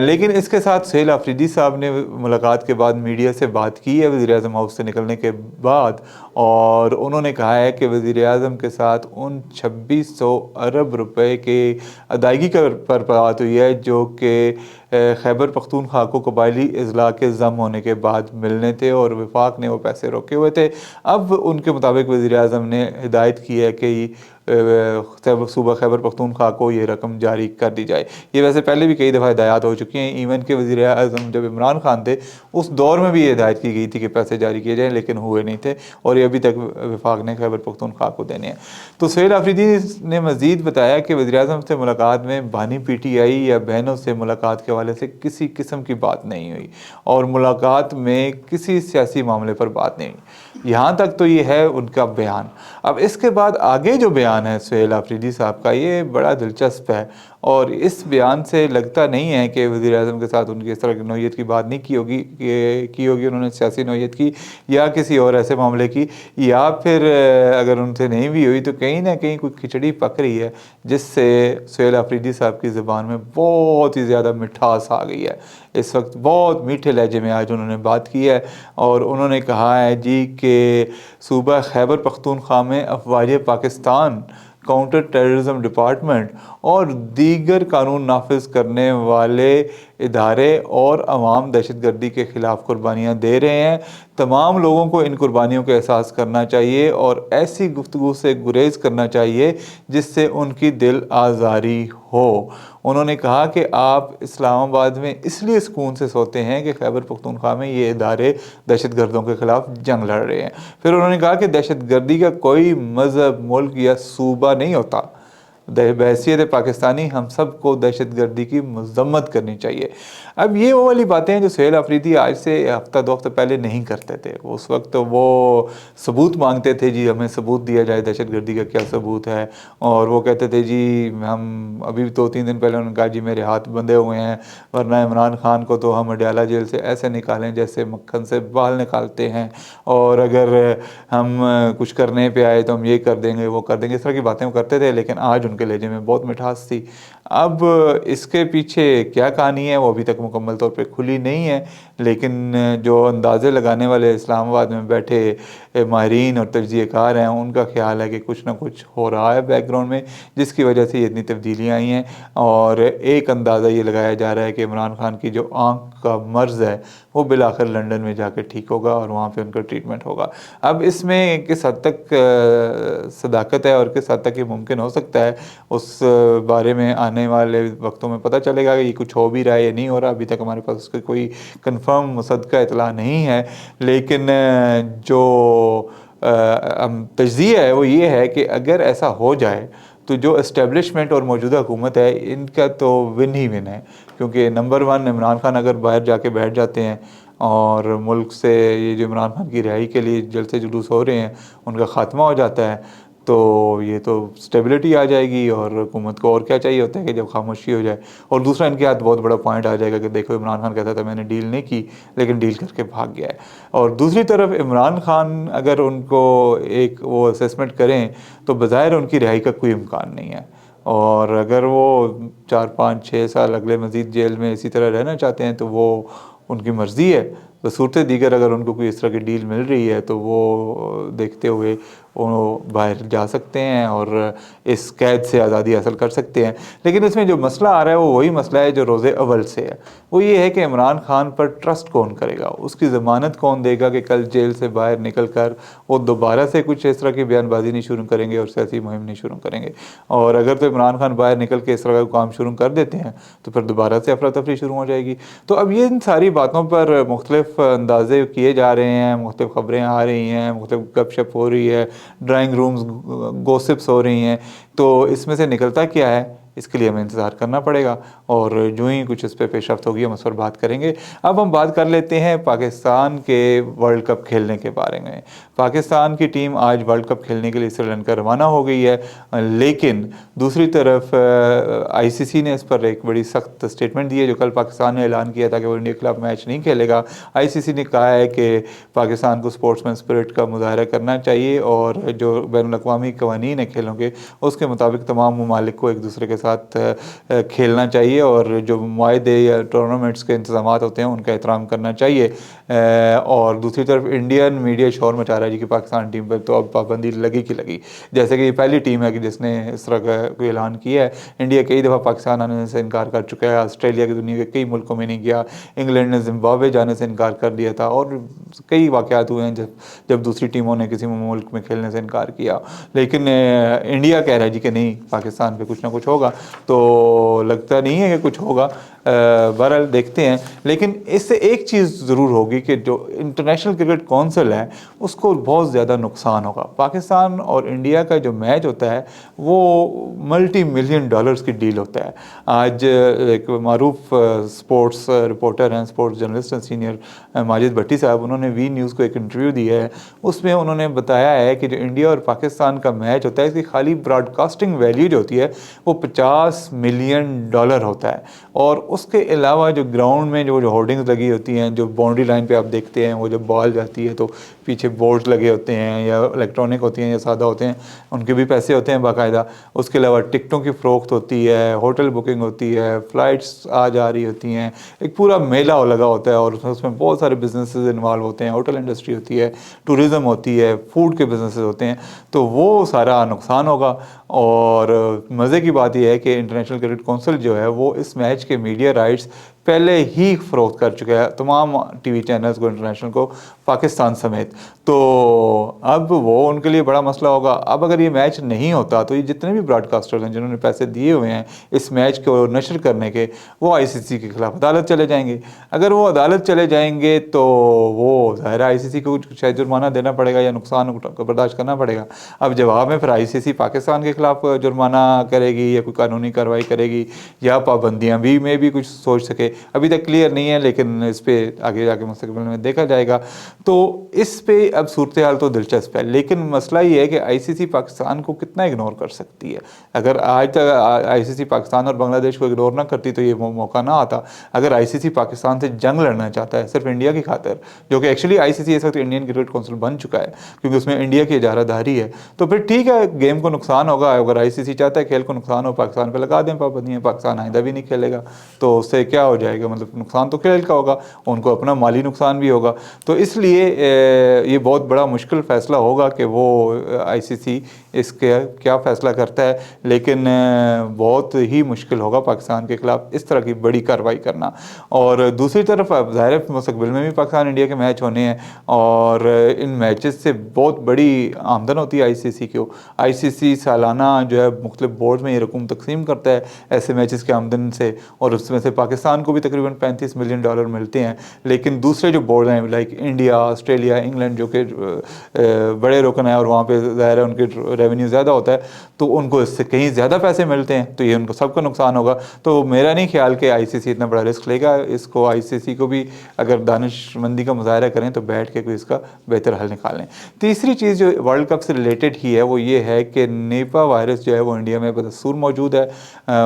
لیکن اس کے ساتھ سہیل آفریدی صاحب نے ملاقات کے بعد میڈیا سے بات کی ہے وزیر اعظم ہاؤس سے نکلنے کے بعد، اور انہوں نے کہا ہے کہ وزیر اعظم کے ساتھ ان 2600 ارب روپے کے ادائیگی پر بات ہوئی ہے جو کہ خیبر پختونخوا کو قبائلی اضلاع کے ضم ہونے کے بعد ملنے تھے، اور وفاق نے وہ پیسے روکے ہوئے تھے۔ اب ان کے مطابق وزیر اعظم نے ہدایت کی ہے کہ صوبہ خیبر پختونخوا کو یہ رقم جاری کر دی جائے۔ یہ ویسے پہلے بھی کئی دفعہ ہدایات ہو چکی ہیں، ایون کہ وزیر اعظم جب عمران خان تھے اس دور میں بھی یہ ہدایت کی گئی تھی کہ پیسے جاری کیے جائیں، لیکن ہوئے نہیں تھے، اور یہ ابھی تک وفاق نے خیبر پختونخوا کو دینے ہیں۔ تو سہیل آفریدی نے مزید بتایا کہ وزیر اعظم سے ملاقات میں بانی پی ٹی آئی یا بہنوں سے ملاقات کے حوالے سے کسی قسم کی بات نہیں ہوئی، اور ملاقات میں کسی سیاسی معاملے پر بات نہیں ہوئی۔ یہاں تک تو یہ ہے ان کا بیان۔ اب اس کے بعد آگے جو بیان ہے سہیل آفریدی صاحب کا، یہ بڑا دلچسپ ہے، اور اس بیان سے لگتا نہیں ہے کہ وزیر اعظم کے ساتھ ان کی اس طرح کی نوعیت کی بات نہیں کی ہوگی انہوں نے سیاسی نوعیت کی یا کسی اور ایسے معاملے کی، یا پھر اگر ان سے نہیں بھی ہوئی تو کہیں نہ کہیں کوئی کھچڑی پک رہی ہے جس سے سہیل آفریدی صاحب کی زبان میں بہت ہی زیادہ مٹھاس آ گئی ہے۔ اس وقت بہت میٹھے لہجے میں آج انہوں نے بات کی ہے، اور انہوں نے کہا ہے جی کہ صوبہ خیبر پختونخوا میں افواج پاکستان، کاؤنٹر ٹیررزم ڈپارٹمنٹ اور دیگر قانون نافذ کرنے والے ادارے اور عوام دہشت گردی کے خلاف قربانیاں دے رہے ہیں۔ تمام لوگوں کو ان قربانیوں کا احساس کرنا چاہیے اور ایسی گفتگو سے گریز کرنا چاہیے جس سے ان کی دل آزاری ہو۔ انہوں نے کہا کہ آپ اسلام آباد میں اس لیے سکون سے سوتے ہیں کہ خیبر پختونخوا میں یہ ادارے دہشت گردوں کے خلاف جنگ لڑ رہے ہیں۔ پھر انہوں نے کہا کہ دہشت گردی کا کوئی مذہب، ملک یا صوبہ نہیں ہوتا۔ بحیثیت پاکستانی ہم سب کو دہشت گردی کی مذمت کرنی چاہیے۔ اب یہ وہ والی باتیں ہیں جو سہیل آفریدی آج سے ہفتہ دو ہفتے پہلے نہیں کرتے تھے۔ اس وقت وہ ثبوت مانگتے تھے، جی ہمیں ثبوت دیا جائے دہشت گردی کا کیا ثبوت ہے، اور وہ کہتے تھے جی ہم ابھی 2-3 دن پہلے انہوں نے کہا جی میرے ہاتھ بندھے ہوئے ہیں، ورنہ عمران خان کو تو ہم اڈیالہ جیل سے ایسے نکالیں جیسے مکھن سے بال نکالتے ہیں، اور اگر ہم کچھ کرنے پہ آئے تو ہم یہ کر دیں گے وہ کر دیں گے، اس طرح کی باتیں وہ کرتے تھے، لیکن آج ان کے لہجے میں بہت مٹھاس تھی۔ اب اس کے پیچھے کیا کہانی ہے وہ ابھی تک مکمل طور پہ کھلی نہیں ہے، لیکن جو اندازے لگانے والے اسلام آباد میں بیٹھے ماہرین اور تجزیہ کار ہیں ان کا خیال ہے کہ کچھ نہ کچھ ہو رہا ہے بیک گراؤنڈ میں، جس کی وجہ سے یہ اتنی تبدیلیاں آئی ہیں، اور ایک اندازہ یہ لگایا جا رہا ہے کہ عمران خان کی جو آنکھ کا مرض ہے وہ بالآخر لنڈن میں جا کے ٹھیک ہوگا اور وہاں پہ ان کا ٹریٹمنٹ ہوگا۔ اب اس میں کس حد تک صداقت ہے اور کس حد تک یہ ممکن ہو سکتا ہے اس بارے میں آنے والے وقتوں میں پتہ چلے گا کہ یہ کچھ ہو بھی رہا ہے یا نہیں ہو رہا۔ ابھی تک ہمارے پاس اس کی کوئی کنفرم مصدقہ اطلاع نہیں ہے، لیکن جو تجزیہ ہے وہ یہ ہے کہ اگر ایسا ہو جائے تو جو اسٹیبلشمنٹ اور موجودہ حکومت ہے ان کا تو ون ہی ون ہے، کیونکہ نمبر 1 عمران خان اگر باہر جا کے بیٹھ جاتے ہیں اور ملک سے یہ جو عمران خان کی رہائی کے لیے جلسے جلوس ہو رہے ہیں ان کا خاتمہ ہو جاتا ہے تو یہ تو سٹیبلٹی آ جائے گی، اور حکومت کو اور کیا چاہیے ہوتا ہے کہ جب خاموشی ہو جائے۔ اور دوسرا ان کے ہاتھ بہت بڑا پوائنٹ آ جائے گا کہ دیکھو عمران خان کہتا تھا میں نے ڈیل نہیں کی لیکن ڈیل کر کے بھاگ گیا ہے۔ اور دوسری طرف عمران خان اگر ان کو ایک وہ اسیسمنٹ کریں تو بظاہر ان کی رہائی کا کوئی امکان نہیں ہے، اور اگر وہ 4-5-6 سال اگلے مزید جیل میں اسی طرح رہنا چاہتے ہیں تو وہ ان کی مرضی ہے۔ بصورت دیگر اگر ان کو کوئی اس طرح کی ڈیل مل رہی ہے تو وہ دیکھتے ہوئے وہ باہر جا سکتے ہیں اور اس قید سے آزادی حاصل کر سکتے ہیں۔ لیکن اس میں جو مسئلہ آ رہا ہے وہ وہی مسئلہ ہے جو روز اول سے ہے، وہ یہ ہے کہ عمران خان پر ٹرسٹ کون کرے گا، اس کی ضمانت کون دے گا کہ کل جیل سے باہر نکل کر وہ دوبارہ سے کچھ اس طرح کی بیان بازی نہیں شروع کریں گے اور سیاسی مہم نہیں شروع کریں گے۔ اور اگر تو عمران خان باہر نکل کے اس طرح کا کام شروع کر دیتے ہیں تو پھر دوبارہ سے افراتفری شروع ہو جائے گی۔ تو اب یہ ان ساری باتوں پر مختلف اندازے کیے جا رہے ہیں، مختلف خبریں آ رہی ہیں، مختلف گپ شپ ہو رہی ہے، ڈرائنگ رومز گوسپس ہو رہی ہیں، تو اس میں سے نکلتا کیا ہے اس کے لیے ہمیں انتظار کرنا پڑے گا، اور جو ہی کچھ اس پہ پیش رفت ہوگی ہم اس پر بات کریں گے۔ اب ہم بات کر لیتے ہیں پاکستان کے ورلڈ کپ کھیلنے کے بارے میں۔ پاکستان کی ٹیم آج ورلڈ کپ کھیلنے کے لیے سری لنکا روانہ ہو گئی ہے، لیکن دوسری طرف آئی سی سی نے اس پر ایک بڑی سخت سٹیٹمنٹ دی ہے۔ جو کل پاکستان نے اعلان کیا تھا کہ وہ انڈیا کے خلاف میچ نہیں کھیلے گا، آئی سی سی نے کہا ہے کہ پاکستان کو اسپورٹس مین اسپرٹ کا مظاہرہ کرنا چاہیے، اور جو بین الاقوامی قوانین ہیں کھیلوں کے اس کے مطابق تمام ممالک کو ایک دوسرے کے ساتھ کھیلنا چاہیے اور جو معاہدے یا ٹورنامنٹس کے انتظامات ہوتے ہیں ان کا احترام کرنا چاہیے. اور دوسری طرف انڈین میڈیا شور مچا رہا ہے جی کہ پاکستان ٹیم پر تو اب پابندی لگی کی لگی, جیسے کہ یہ پہلی ٹیم ہے کہ جس نے اس طرح کا کوئی اعلان کیا ہے. انڈیا کئی دفعہ پاکستان آنے سے انکار کر چکا ہے, آسٹریلیا کی دنیا کے کئی ملکوں میں نہیں گیا, انگلینڈ نے زمبابوے جانے سے انکار کر دیا تھا, اور کئی واقعات ہوئے ہیں جب دوسری ٹیموں نے کسی ملک میں کھیلنے سے انکار کیا. لیکن انڈیا کہہ رہا ہے جی کہ نہیں, پاکستان پہ کچھ نہ کچھ ہوگا, تو لگتا نہیں ہے کہ کچھ ہوگا. بہرحال دیکھتے ہیں. لیکن اس سے ایک چیز ضرور ہوگی کہ جو انٹرنیشنل کرکٹ کونسل ہے اس کو بہت زیادہ نقصان ہوگا. پاکستان اور انڈیا کا جو میچ ہوتا ہے وہ ملٹی ملین ڈالرز کی ڈیل ہوتا ہے. آج ایک معروف سپورٹس رپورٹر ہیں, سپورٹس جرنلسٹ ہیں سینئر, ماجد بھٹی صاحب, انہوں نے وی نیوز کو ایک انٹرویو دیا ہے. اس میں انہوں نے بتایا ہے کہ جو انڈیا اور پاکستان کا میچ ہوتا ہے اس کی خالی براڈ کاسٹنگ ویلیو جو ہوتی ہے وہ $50 ملین ہوتا ہے. اور اس کے علاوہ جو گراؤنڈ میں جو ہورڈنگز لگی ہوتی ہیں, جو باؤنڈری لائن پہ آپ دیکھتے ہیں وہ جب بال جاتی ہے تو پیچھے بورڈز لگے ہوتے ہیں, یا الیکٹرانک ہوتی ہیں یا سادہ ہوتے ہیں, ان کے بھی پیسے ہوتے ہیں باقاعدہ. اس کے علاوہ ٹکٹوں کی فروخت ہوتی ہے, ہوٹل بکنگ ہوتی ہے, فلائٹس آ جا رہی ہوتی ہیں, ایک پورا میلہ لگا ہوتا ہے, اور اس میں بہت سارے بزنسز انوالو ہوتے ہیں. ہوٹل انڈسٹری ہوتی ہے, ٹوریزم ہوتی ہے, فوڈ کے بزنسز ہوتے ہیں. تو وہ سارا نقصان ہوگا. اور مزے کی بات یہ ہے کہ انٹرنیشنل کرکٹ کونسل جو ہے وہ اس میچ کے میڈیا رائٹس پہلے ہی فروخت کر چکا ہے تمام ٹی وی چینلز کو, انٹرنیشنل کو, پاکستان سمیت. تو اب وہ ان کے لیے بڑا مسئلہ ہوگا. اب اگر یہ میچ نہیں ہوتا تو یہ جتنے بھی براڈ کاسٹرز ہیں جنہوں نے پیسے دیے ہوئے ہیں اس میچ کو نشر کرنے کے, وہ آئی سی سی کے خلاف عدالت چلے جائیں گے. اگر وہ عدالت چلے جائیں گے تو وہ ظاہر آئی سی سی کو شاید جرمانہ دینا پڑے گا یا نقصان کو برداشت کرنا پڑے گا. اب جواب میں پھر آئی سی سی پاکستان کے خلاف جرمانہ کرے گی یا کوئی قانونی کارروائی کرے گی یا پابندیاں بھی میں بھی کچھ سوچ سکے, ابھی تک کلیئر نہیں ہے, لیکن اس پہ آگے جا کے مستقبل میں دیکھا جائے گا. تو اس پہ اب صورتحال تو دلچسپ ہے, لیکن مسئلہ یہ ہے کہ آئی سی سی پاکستان کو کتنا اگنور کر سکتی ہے. اگر آج تک آئی سی سی پاکستان اور بنگلہ دیش کو اگنور نہ کرتی تو یہ موقع نہ آتا. اگر آئی سی سی پاکستان سے جنگ لڑنا چاہتا ہے صرف انڈیا کی خاطر, جو کہ ایکچولی آئی سی سی اس وقت انڈین کرکٹ کونسل بن چکا ہے کیونکہ اس میں انڈیا کی اجارہ داری ہے, تو پھر ٹھیک ہے, گیم کو نقصان ہوگا. اگر آئی سی سی چاہتا ہے کھیل کو نقصان ہو, پاکستان پہ لگا دیں پابندیاں, پاکستان آئندہ بھی نہیں کھیلے گا. تو اس سے کیا ہو جائے گا, مطلب نقصان تو کھیل کا ہوگا, ان کو اپنا مالی نقصان بھی ہوگا. تو اس لیے یہ بہت بڑا مشکل فیصلہ ہوگا کہ وہ آئی سی سی اس کے کیا فیصلہ کرتا ہے. لیکن بہت ہی مشکل ہوگا پاکستان کے خلاف اس طرح کی بڑی کارروائی کرنا. اور دوسری طرف اب ظاہر مستقبل میں بھی پاکستان انڈیا کے میچ ہونے ہیں, اور ان میچز سے بہت بڑی آمدن ہوتی ہے آئی سی سی کو. آئی سی سی سالانہ جو ہے مختلف بورڈ میں یہ رقم تقسیم کرتا ہے ایسے میچز کے آمدن سے, اور اس میں سے پاکستان کو بھی تقریباً $35 ملین ملتے ہیں. لیکن دوسرے جو بورڈ ہیں لائک انڈیا, آسٹریلیا, انگلینڈ جو کہ بڑے رکن ہیں اور وہاں پہ ظاہر ہے ان کے ریونیو زیادہ ہوتا ہے, تو ان کو اس سے کہیں زیادہ پیسے ملتے ہیں, تو یہ ان کو سب کا نقصان ہوگا. تو میرا نہیں خیال کہ آئی سی سی اتنا بڑا رسک لے گا. اس کو آئی سی سی کو بھی اگر دانش مندی کا مظاہرہ کریں تو بیٹھ کے کوئی اس کا بہتر حل نکالیں. تیسری چیز جو ورلڈ کپ سے ریلیٹڈ ہی ہے وہ یہ ہے کہ نیپا وائرس جو ہے وہ انڈیا میں بدستور موجود ہے.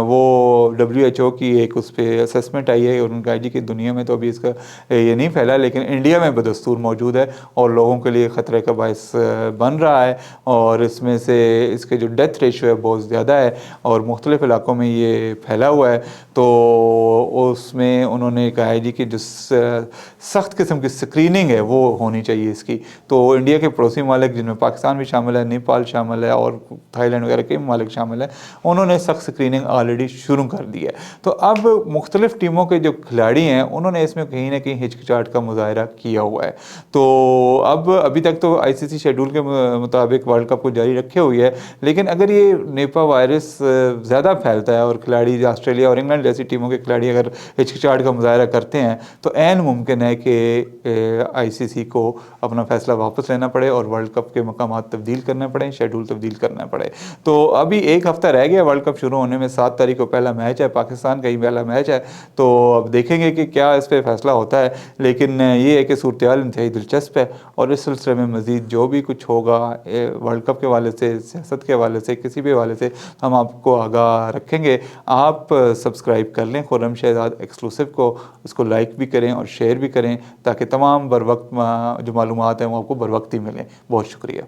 وہ WHO کی ایک اس پہ اسسمنٹ آئی ہے اور ان کا آئی جی کہ دنیا میں تو ابھی اس کا یہ نہیں پھیلا, لیکن انڈیا میں بدستور موجود ہے اور لوگوں کے لیے خطرے کا باعث بن رہا ہے. اور اس میں سے اس کے جو ڈیتھ ریشو ہے بہت زیادہ ہے اور مختلف علاقوں میں یہ پھیلا ہوا ہے. تو اس میں انہوں نے کہا ہے جی کہ جو سخت قسم کی سکریننگ ہے وہ ہونی چاہیے اس کی. تو انڈیا کے پڑوسی ممالک جن میں پاکستان بھی شامل ہے, نیپال شامل ہے اور تھائی لینڈ وغیرہ کے ممالک شامل ہیں, انہوں نے سخت سکریننگ آلریڈی شروع کر دی ہے. تو اب مختلف ٹیموں کے جو کھلاڑی ہیں انہوں نے اس میں کہیں نہ کہیں ہچکچاہٹ کا مظاہرہ کیا ہوا ہے. تو اب ابھی تک تو آئی سی سی شیڈول کے مطابق ورلڈ کپ کو جاری رکھے ہوئی ہے, لیکن اگر یہ نیپا وائرس زیادہ پھیلتا ہے اور کھلاڑی آسٹریلیا اور انگلینڈ جیسی ٹیموں کے کھلاڑی اگر ہچکچاہٹ کا مظاہرہ کرتے ہیں تو عین ممکن ہے کہ آئی سی سی کو اپنا فیصلہ واپس لینا پڑے اور ورلڈ کپ کے مقامات تبدیل کرنا پڑے, شیڈول تبدیل کرنا پڑے. تو ابھی ایک ہفتہ رہ گیا ورلڈ کپ شروع ہونے میں, 7 تاریخ کو پہلا میچ ہے, پاکستان کا ہی پہلا میچ ہے. تو اب دیکھیں گے کہ کیا اس پہ فیصلہ ہوتا ہے. لیکن یہ ہے کہ صورتحال انتہائی دلچسپ ہے اور اس سلسلے میں مزید جو بھی کچھ ہوگا ورلڈ کپ کے حوالے سے, سیاست کے حوالے سے, کسی بھی حوالے سے ہم آپ کو آگاہ رکھیں گے. آپ سبسکرائب کر لیں خرم شہزاد ایکسکلوسیو کو, اس کو لائک بھی کریں اور شیئر بھی کریں تاکہ تمام بر وقت جو معلومات ہیں وہ آپ کو بر وقت ہی ملیں. بہت شکریہ.